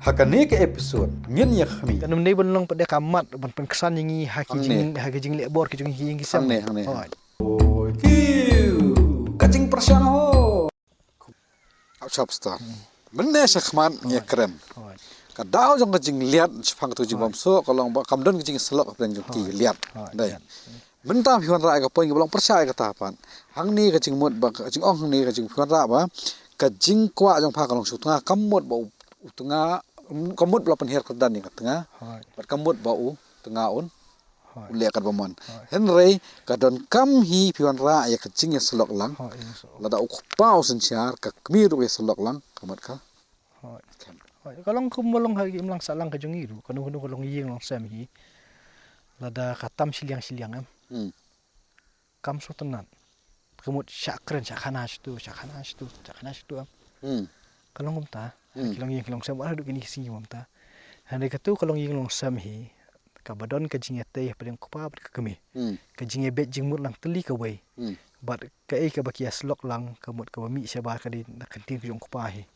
Hakane ke episode ngin ya kami kanum nei bon long pada kamat ban pen kesan yang haki jing lebor ke jing hi gisam kacing persiang ho chop star menne sakhman ya keren kadau jong kacing liat phang tu jing bamso kolong kamdon kacing selok peng jong ki liat dai mentah hiwan ra ka poin bolong persia ka tapan hang ni kacing mut ba kacing ong ni kacing hiwan ra ba kacing kwa jong pha kolong sutunga kamut ba utunga kamut bela penher kedan ni tengah bat kamut bau tengah un uliakan baman henry kadon kam hi piwan ra ya kecing ya selok lang lada ukpau sensiar ka kmiru ya selok lang kamat ka kalong kumolong hagi imlang salang ka jongiru kanu kolong yeng long sam hi lada katam siliang am kam sutenan kemut syakren syakana situ kalong kumta kilong yeng kilong sam ada gini sing mamta hande katu kalong yeng long sam hi kabadon ka jing ate padeng kupa ka kemi ka jing bet jing mut lang teli ka wei bat ka ka bakia slok lang kamut ka mi seba ka di nak kentin jong kupa hi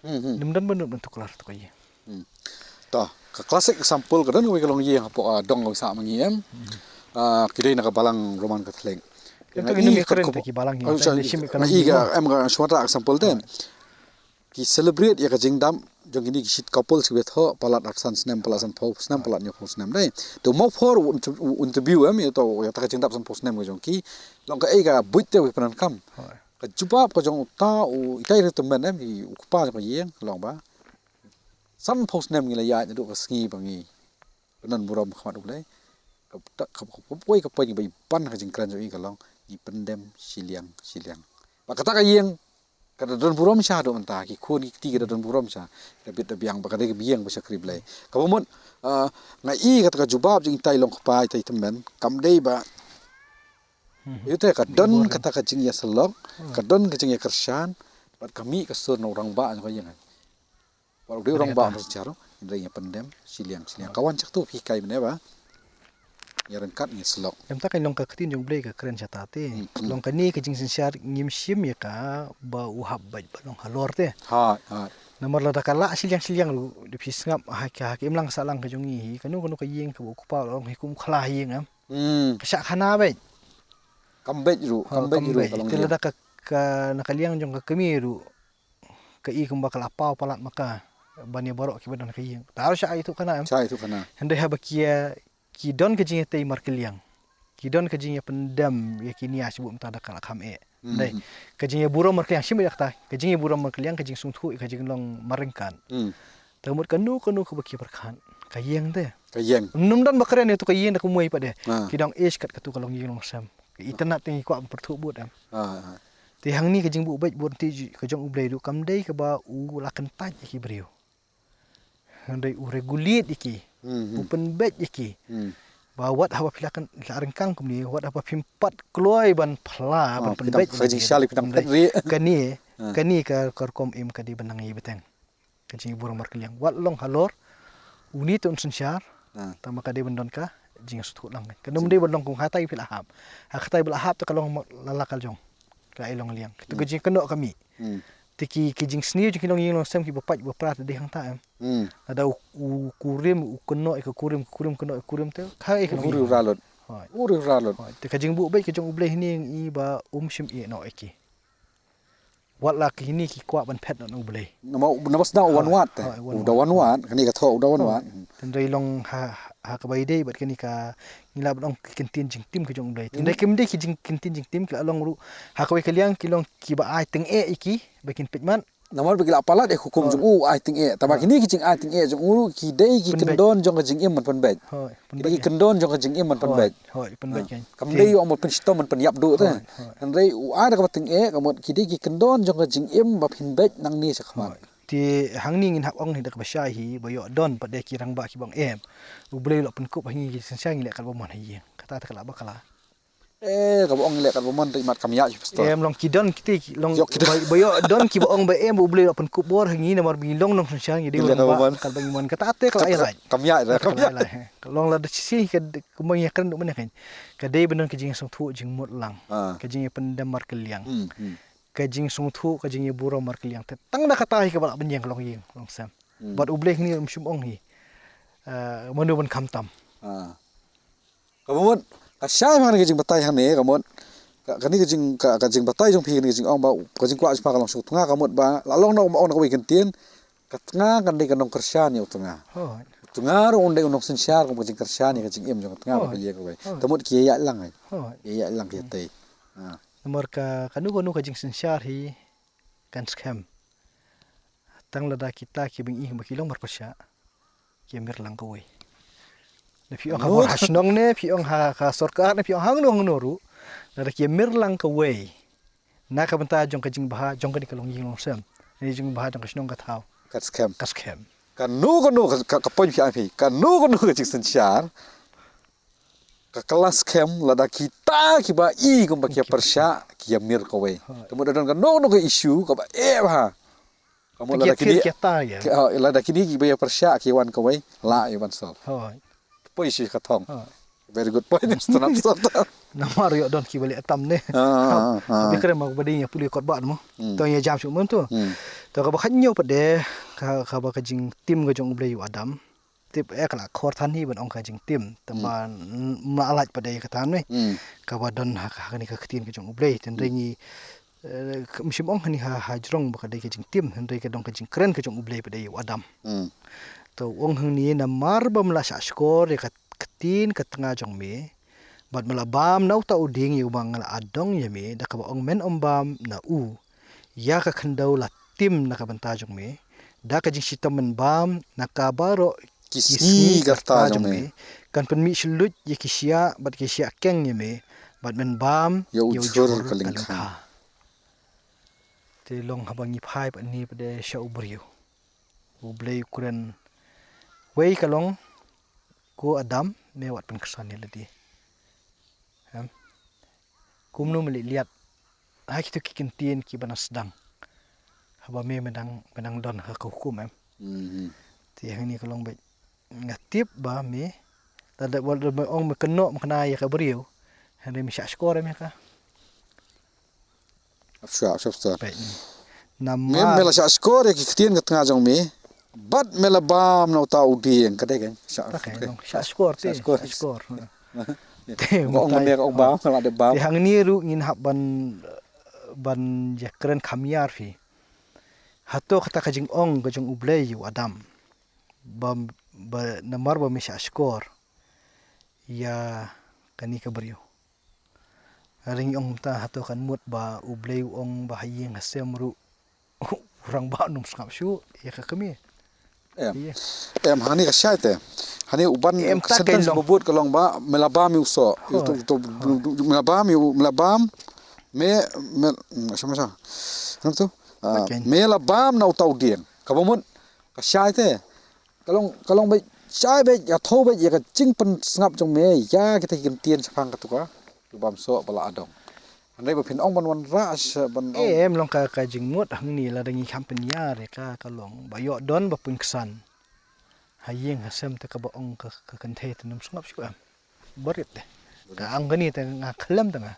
nemdan benut bentuk kelar to kai ta ka klasik example kadon we kalong yeng apo dong sa mangiem kidai nak balang roman kathleng ini keren ki balang hi iga em ga swata example den ki celebrate ya kajing dam jong ini ki shit couple si betho palat arsan snem palasan pau snem palat nyo pau snem dai to mo for interview to ya ta kajing dam san pau snem jong ki long ka ega buit te we panan kam ka juba ko jong ta u itai re tumen i ukpa ko yeng long ba san pau snem ngi la ya du ka ski bangi panan buram khamat u lai ka poi ka poi ni ban kajing kran jo i ka long i pendem siliang ba kata ka yeng kada don burom sha do anta ki khon ki kada don burom sha bit biang ba kada ki biang ba sakri blai ka bomon na i ka jubab jing tai long pa tai temen kam dei ba yute ka don kata ka jing ya selok ka don ka jing ya kersan bat kami ka sur no orang ba ko yang walau dia orang ba secara indra ya pendem siliang kawan cak tu pi kai bene ba ya rengkat ni selok em ta kai long ka ktin jong blai ka kren chata te long ka ni ka jing sinsar ngim sim ya ka ba uhab ba long halor te ha nomor la kala siliang lu di pisngap ha imlang salang ka jong hi kanu ka yeng ka ku pa long hikum khla yeng am sa khana ba kambet ru kalong tela da ka nakaliang jong ka kemiru ka i kumba kala pau palat maka bani borok ki badan ka yeng ta sa itu kana hande ha bakia ki don ka jing te markeliang ki don ka jing pendam ya kini asbum ta da kala kham dai ka jing buro markeliang sim yakta ka jing buro markeliang ka jing sungthu ka jing long marengkan tamut kanu ka baki perkhan ka yeng te num dan bakren itu ka yeng da kumui pade ki dong es kat ka tu kalong yeng long sam internet tingi ko perthu bud am ti hang ni ka jing bu bai bon ti ka jong ublei du kam dai ka ba u lakan taj ki brio handai u regulate iki bupen bet iki bawat haba pilakan larengkang kumni wat haba pimpat kloy ban phla ban pen bet kajing shali pitang ri kani ka korkom im ka di benangi beteng kajing burung markeliang wat long halor uni ton sensyar tama ka di bendon ka jing suthu lang kanum de bendong kung hatai pilahap hatai bilahap ta kalong lalakal jong ka ilong liang tu kajing keno kami tiki kijing sni jing long yeng sam ki bapat baprat de hang ta ada kurim keno kurim te khai uri ralot te kajing bu bai kajong ubleh ni i ba sim i no iki wat la ki ni ki kwa ban phet no ubleh namas da wan wat kani ka tho da wan wat tendai long ha ka bai dei bat kani ka ngila bang kentin jing tim kajong ubleh tendai kim dei ki jing kentin jing tim ka long ru ha ka bai kaliang ki long ki ba ai teng iki bakin pitman namal bagi apalat hukum jung I think tabak ini kicing I think jung ki dei ki kendon jong jing im man pen bet ki kendon jong jing im man pen bet kam dei om pen stom man pen yap do te han rei ada ka ting kamot ki dei ki kendon jong jing im ba pin bet nang ni sakma ti hang ni ngin hak ong ni dak basya hi bayo don pade ki rang ba ki bang u blei lo pen kup hi ki sensang ni kal ba man hi kata ta kala bakala ka boong lek ka bomon imat kamya pastor em long kidon kiti long Yok kidon. bayo don ki boong ba em bu beli open kubor hangi namar bilong nong sunsyang jadi Gila orang ka ba kal bangi mon kata ate kal ai rai kamya ra kamya long la de si ka kumang yakan do mana kan ka dei benon ka jing song thu jing mut lang ka jing pendam mar keliang ka jing song thu ka jing buro mar keliang te tang da kata hi ka balak benjang long ying long sam bat ubleh ni msum ong hi monu ban kham tam ka bomon ka syai man ka jing batai han ne ka mon ka ni ka jing batai jong phi ni jing ong ba ka jing kwa pa ka long su tunga ka mot ba la long no ong ka wi kan tien ka tanga kan dei ka nong kersan yo tunga ho tunga ro onde nong sen syar ka jing kersan ni ka jing em jong tunga ba ye ka wi tamot ki ya lang ai ho ya lang ki te nomor ka kanu ka jing sensyar hi kan scam tang lada kita ki bing ih bakilong marpasya ki mir lang kawai na piong ha hasnong ne piong ha sarkar ne piong hang nong noru na ki mir lang kawai na ka banta jong ka jing baha jong ka dikalong ying long sem ni jing baha jong ka snong ka thau ka scam scam kanu ka poi phi kanu ka jing sen syar ka kelas scam lada kita ki ba i ko ba ki persya ki mir ka wi tamot don ka no ka issue ka ba ba kamu lada kini kita ya lada kini ki ba persya ki wan ka wi la i wan sol ho poi si ka thong very good point stanap stop namar yo don ki bali atam ne bikre mag badi nya puli kot ba mo to nya jam su mon tu to ka ba khanyo pa de ka ba ka jing tim ga jong blei adam tip kala khor than hi ban ong ka jing tim tamban ma alaj pa de ka tan ne ka ba don ha ka ni ka khatin ka jong blei ten ringi mishim ong hani ha jrong ba ka de ka jing tim hen re ka dong ka jing kren ka jong blei pa de adam to ong hang ni na mar bam la sa skor ka ketin ka tengah jong me bat melabam nau ta uding yu bang la adong ya me da ka ong men ombam na u ya ka khandau la tim na ka banta jong me da ka jing sitam men bam na ka baro kisni garta jong me kan pen mi shulut ye kisia bat kisia keng ya me bat men bam yo jor ka lingkha te long habangi phai pa ni pade sha ubriu ublei kuren wei kalong ko adam me wat pen kesan ni ladi kumnu meli lihat ha kitu ki kentien ki bana sedang haba me menang don ha ka hukum ti hang ni kalong be ngatip ba me tada wal ong me keno makna ya ka beriu hande mi sya skor me ka afsha nama me mela sya skor ya ki kentien ka tengah jong me bat mela bam na ta uding ka de kan sya skor ti skor ong me ong bam la de bam ti hang ni ru ngin hab ban ya keren khamyar fi hato kata ka jing ong ka jong ublei yu adam bam ba namar ba mi sya skor ya kani ka beriu ring ong ta hato kan mut ba ublei ong ba hayeng hasem ru orang ba num skap syu ya ka kami em hani ka syait hani uban sentence bobot kalong ba melabam uso itu melabam me sama tu melabam na utau dien ka bomon ka syait kalong ba syai ba ya tho ba ya ka jing pen ngap jong me ya kita kin tien sapang ka tu ka bam so bala adong andai ba pin ong ban ras ban em long ka jing mut hang ni la dangi kampen ya re ka kalong ba yo don ba pun kesan hayeng hasem te ka ba ong ka kan the te num ngap syu borit te ka ang gani te nga khlem te nga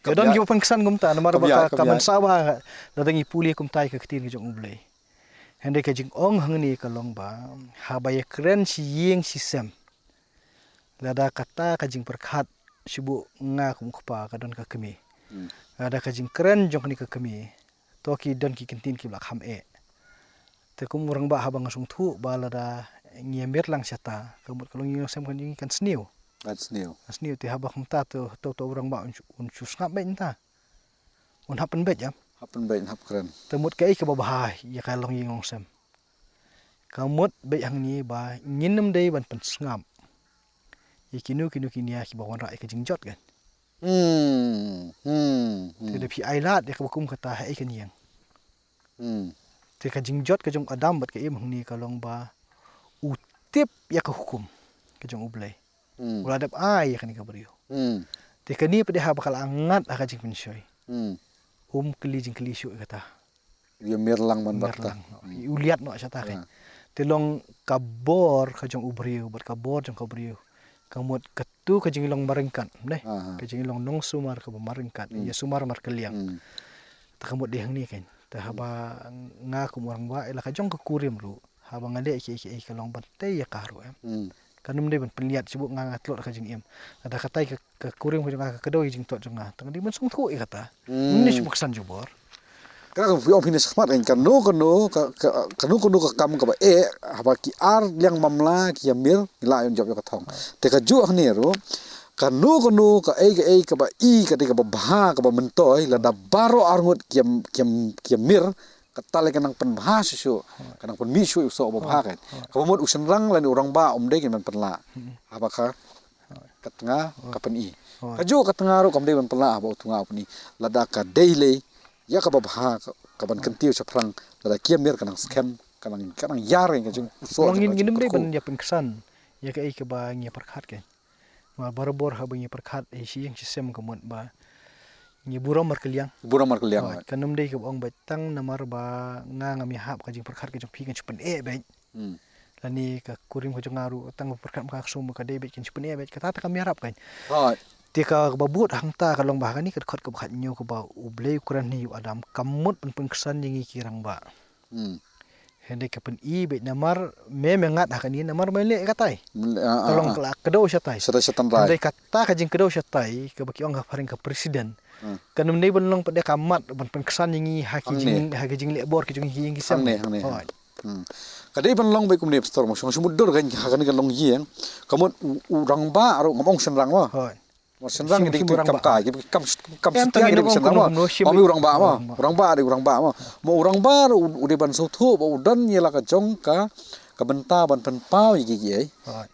ka don gi pun kesan gum ta namar ba ka man sawa la dangi puli kum tai ka ktin ki jong ublei hande ka jing ong hang ni kalong ba ha ba ye kren si yeng si sem lada kata ka jing perkhat sibu nga kum khpa ka don ka kemi lada ka jing kren jong ni ka kemi to ki don ki kentin ki blak ham te kum urang ba habang sung thu ba lada ngiember lang syata kamut kalong yeng sem kan jing kan sniu te habak kum ta to urang ba un sus ngap be ta un hapen be jam hap keren temut kai ka ba ya kalong yeng sem kamut be hang ni ba nyinem dei ban pen ngam ikinu kinia ki bawan rai ka jingjot kan te de pi ailat de ka kum kata hai kan yang te ka jingjot ka jong adam bat ka im hang ni kalong ba utip ya ka hukum ka jong ublei uladap ai ya kan ka beriu Te kani pada ha bakal angat aka jing pensoi. Hmm. Keli jing keli syuk kata. Dia mirlang man bakta. Uliat no syata kan. Te long kabor ka jong ubriu, bat kabor jong kabriu. Kamut ketu ka jing long maringkat, deh. Ka jing long nong sumar ka maringkat. Ya sumar mar keliang. Ta kamut deh ni kan. Ta haba nga kumurang ba ila ka jong ka kurim ru. Haba ngade ki ka long bantai ya karu em. Kanum dia penlihat sibuk ngangat telur ka jing im. Ada katai ke kuring ko jong ka kedoi jing tot jong tang di men sung thu kata. Ini sibuk san jubor. Kaya ko yung pinis khmat en kanu ka kam ka ba haba ki ar liang mamla ki yamir la yon job yo ka thong. Te ka ju hne ro kanu ka ka ba ka te ka ba bha ka ba mentoi la da baro arngut ki yamir katale kanang penbahas su kanang penmisu so ba kan kamot usen rang lan orang ba de kan penla apa ka katanga kapan i kaju katanga ro kamde ban penla ba tunga apni lada ka daily ya ka ba kaban kentiu saprang lada kiamir kanang scam kanang yar kan jung so ngin ngin de ban ya penkesan ya ka ka ba ngi perkhat kan ma barbor ha ba ngi perkhat si yang sistem kamot ba ni buram mar keliang kanum dei ke ong betang namar ba nga ngami hap ka jing perkhat ke jong pi kan chupen be lani ka kurim ko jongaru tang perkhat ka sum ka dei be kin chupen be ka ta kami harap kan ti ka babut hangta ka long ba kan ni ka khot ka khat nyu ko ba ublei kuran ni adam kamut pen kesan jingi kirang ba hende ka pen be namar me mengat ha kan ni namar mele katai tolong kala kedo syatai setan rai dei kata ka jing kedo syatai ka baki ong ka paring ka presiden kanum nei bonlong pada kamat ban penkesan yang haki jing lebor ki jing yang kisam kadai bonlong bai kum ne store mo sumud dor kan hakan kan long yeng kamut urang ba aro ngomong senrang wa mo senrang di kam ka kam setia di senrang wa mo urang ba mo urang ba ude ban so thu ba udan yela ka jong ka benta ban pen pau yi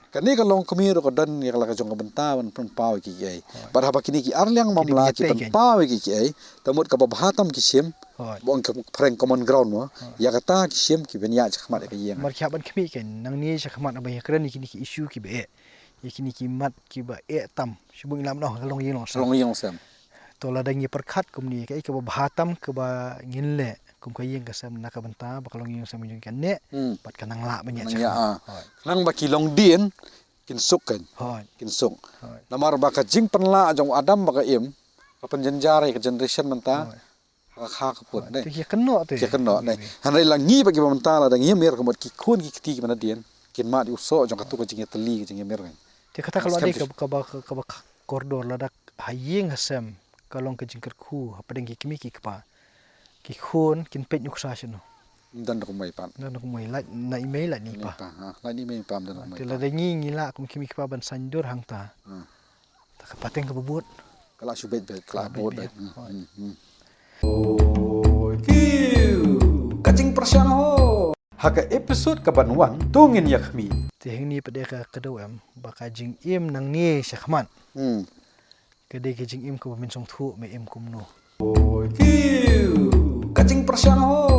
kani ka long kami ro dan ya kala ka jong ka benta ban pen pau yi bar haba kini ki arliang mamla ki pen pau yi tamut ka bahatam ki sim bong ka prank common ground mo ya kata ki sim ki ben ya chakmat ka yeng mar kya ban kami kan nang ni chakmat ba ya kran kini ki issue ki be kini ki mat ki ba tam sibung lam no long yeng sam to la dangi perkhat kum ni ka bahatam ka ba nginle kum ka yeng ka sam na ka benta ba kalong yeng sam jong kan ne pat kanang la banyak nang ba kilong dien kin suk kan kin suk namar ba ka jing penla jong adam ba ka im ka penjenjare ka generation menta ka put dai ki keno dai hanai lang ngi ba ki menta la dang yem mer ka mot ki khun ki ti mana dien kin ma di uso jong ka tu ka jing teli ka jing mer kan ti kata kalau ade ka ba koridor la dak hayeng hasam kalong ka jing kerku apa deng ki kimi ki pa ki khun kin pet nyuk sa sino dan ko mai pan dan ko mai la na email la ni pa la ni mai pam dan mai tela dengi ngila kum kimi pa ban sandur hangta ta ka pateng ka bubut kala subet bet kala bot bet kacing persiang ho haka episode kabanwan tungin yakmi tehing ni pada ka kedawam baka jing im nang ni syakman kedai ke jing im ko min song thu me im kum no kacing persiang ho